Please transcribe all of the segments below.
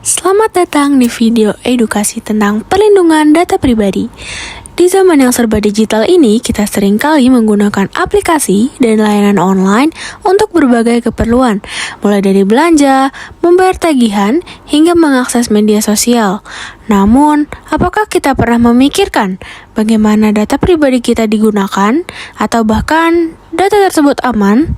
Selamat datang di video edukasi tentang perlindungan data pribadi. Di zaman yang serba digital ini, kita seringkali menggunakan aplikasi dan layanan online untuk berbagai keperluan, mulai dari belanja, membayar tagihan, hingga mengakses media sosial. Namun, apakah kita pernah memikirkan bagaimana data pribadi kita digunakan, atau bahkan data tersebut aman?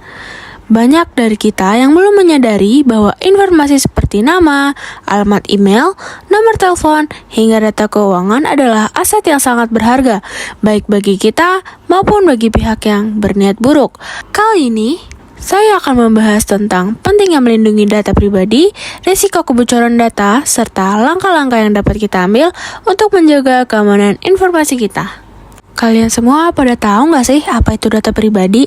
Banyak dari kita yang belum menyadari bahwa informasi seperti nama, alamat email, nomor telepon, hingga data keuangan adalah aset yang sangat berharga, baik bagi kita maupun bagi pihak yang berniat buruk. Kali ini, saya akan membahas tentang pentingnya melindungi data pribadi, risiko kebocoran data, serta langkah-langkah yang dapat kita ambil untuk menjaga keamanan informasi kita. Kalian semua pada tahu nggak sih apa itu data pribadi?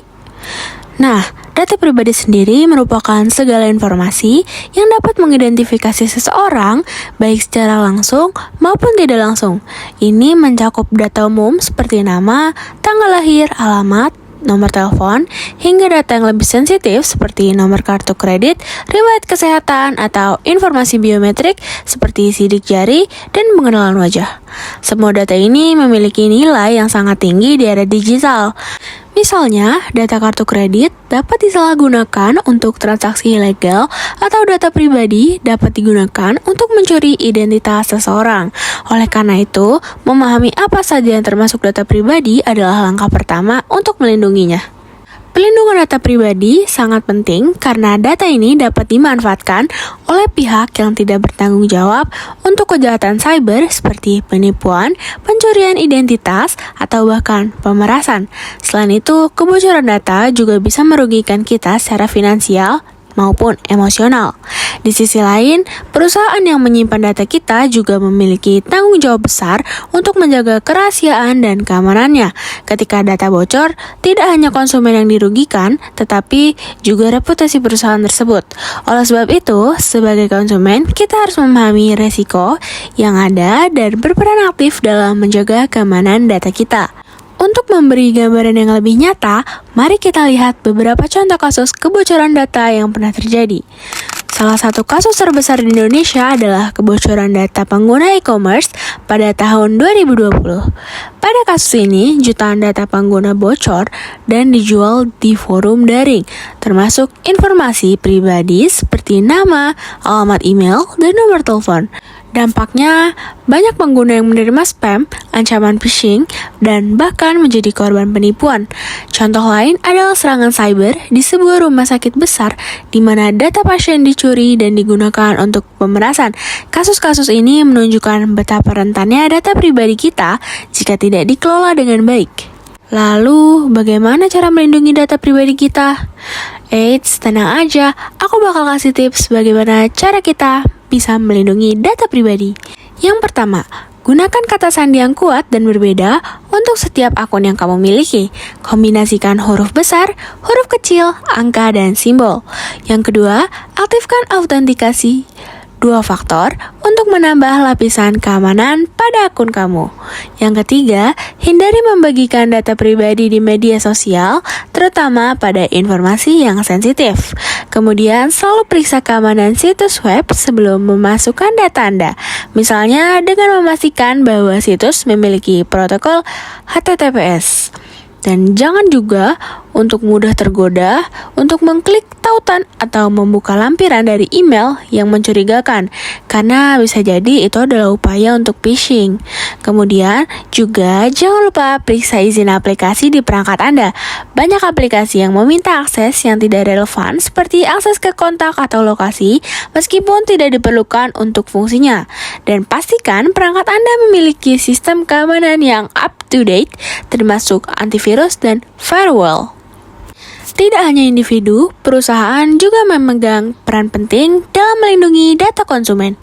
Nah, data pribadi sendiri merupakan segala informasi yang dapat mengidentifikasi seseorang baik secara langsung maupun tidak langsung. Ini mencakup data umum seperti nama, tanggal lahir, alamat, nomor telepon, hingga data yang lebih sensitif seperti nomor kartu kredit, riwayat kesehatan, atau informasi biometrik seperti sidik jari dan pengenalan wajah. Semua data ini memiliki nilai yang sangat tinggi di era digital. Misalnya, data kartu kredit dapat disalahgunakan untuk transaksi ilegal atau data pribadi dapat digunakan untuk mencuri identitas seseorang. Oleh karena itu, memahami apa saja yang termasuk data pribadi adalah langkah pertama untuk melindunginya. Pelindungan data pribadi sangat penting karena data ini dapat dimanfaatkan oleh pihak yang tidak bertanggung jawab untuk kejahatan cyber seperti penipuan, pencurian identitas, atau bahkan pemerasan. Selain itu, kebocoran data juga bisa merugikan kita secara finansial maupun emosional. Di sisi lain, perusahaan yang menyimpan data kita juga memiliki tanggung jawab besar untuk menjaga kerahasiaan dan keamanannya. Ketika data bocor, tidak hanya konsumen yang dirugikan, tetapi juga reputasi perusahaan tersebut. Oleh sebab itu, sebagai konsumen, kita harus memahami resiko yang ada dan berperan aktif dalam menjaga keamanan data kita. Untuk memberi gambaran yang lebih nyata, mari kita lihat beberapa contoh kasus kebocoran data yang pernah terjadi. Salah satu kasus terbesar di Indonesia adalah kebocoran data pengguna e-commerce pada tahun 2020. Pada kasus ini, jutaan data pengguna bocor dan dijual di forum daring, termasuk informasi pribadi seperti nama, alamat email, dan nomor telepon. Dampaknya, banyak pengguna yang menerima spam, ancaman phishing, dan bahkan menjadi korban penipuan. Contoh lain adalah serangan cyber di sebuah rumah sakit besar di mana data pasien dicuri dan digunakan untuk pemerasan. Kasus-kasus ini menunjukkan betapa rentannya data pribadi kita jika tidak dikelola dengan baik. Lalu, bagaimana cara melindungi data pribadi kita? Eits, tenang aja, aku bakal kasih tips bagaimana cara kita bisa melindungi data pribadi. Yang pertama, gunakan kata sandi yang kuat dan berbeda untuk setiap akun yang kamu miliki. Kombinasikan huruf besar, huruf kecil, angka, dan simbol. Yang kedua, aktifkan autentikasi 2 faktor untuk menambah lapisan keamanan pada akun kamu. Yang ketiga, hindari membagikan data pribadi di media sosial, terutama pada informasi yang sensitif. Kemudian, selalu periksa keamanan situs web sebelum memasukkan data Anda. Misalnya, dengan memastikan bahwa situs memiliki protokol HTTPS. Dan jangan juga untuk mudah tergoda untuk mengklik tautan atau membuka lampiran dari email yang mencurigakan, karena bisa jadi itu adalah upaya untuk phishing. Kemudian juga jangan lupa periksa izin aplikasi di perangkat Anda. Banyak aplikasi yang meminta akses yang tidak relevan seperti akses ke kontak atau lokasi meskipun tidak diperlukan untuk fungsinya. Dan pastikan perangkat Anda memiliki sistem keamanan yang up to date termasuk antivirus dan firewall. Tidak hanya individu, perusahaan juga memegang peran penting dalam melindungi data konsumen.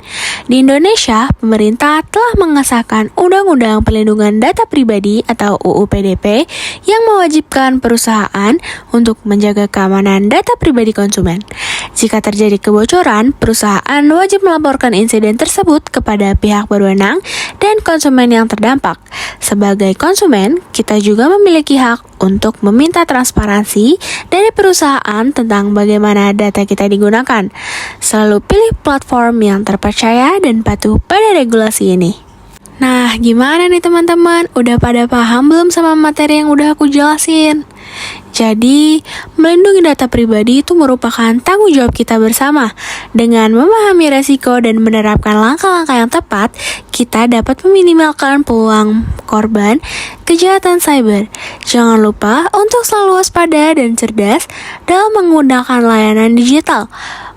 Di Indonesia, pemerintah telah mengesahkan Undang-Undang Perlindungan Data Pribadi atau UU PDP yang mewajibkan perusahaan untuk menjaga keamanan data pribadi konsumen. Jika terjadi kebocoran, perusahaan wajib melaporkan insiden tersebut kepada pihak berwenang dan konsumen yang terdampak. Sebagai konsumen, kita juga memiliki hak untuk meminta transparansi dari perusahaan tentang bagaimana data kita digunakan. Selalu pilih platform yang terpercaya dan patuh pada regulasi ini. Nah, gimana nih teman-teman? Udah pada paham belum sama materi yang udah aku jelasin? Jadi, melindungi data pribadi itu merupakan tanggung jawab kita bersama. Dengan memahami resiko dan menerapkan langkah-langkah yang tepat, kita dapat meminimalkan peluang korban kejahatan cyber. Jangan lupa untuk selalu waspada dan cerdas dalam menggunakan layanan digital.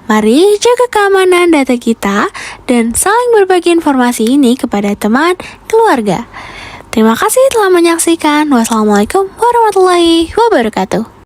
Mari jaga keamanan data kita dan saling berbagi informasi ini kepada teman, keluarga. Terima kasih telah menyaksikan. Wassalamualaikum warahmatullahi wabarakatuh.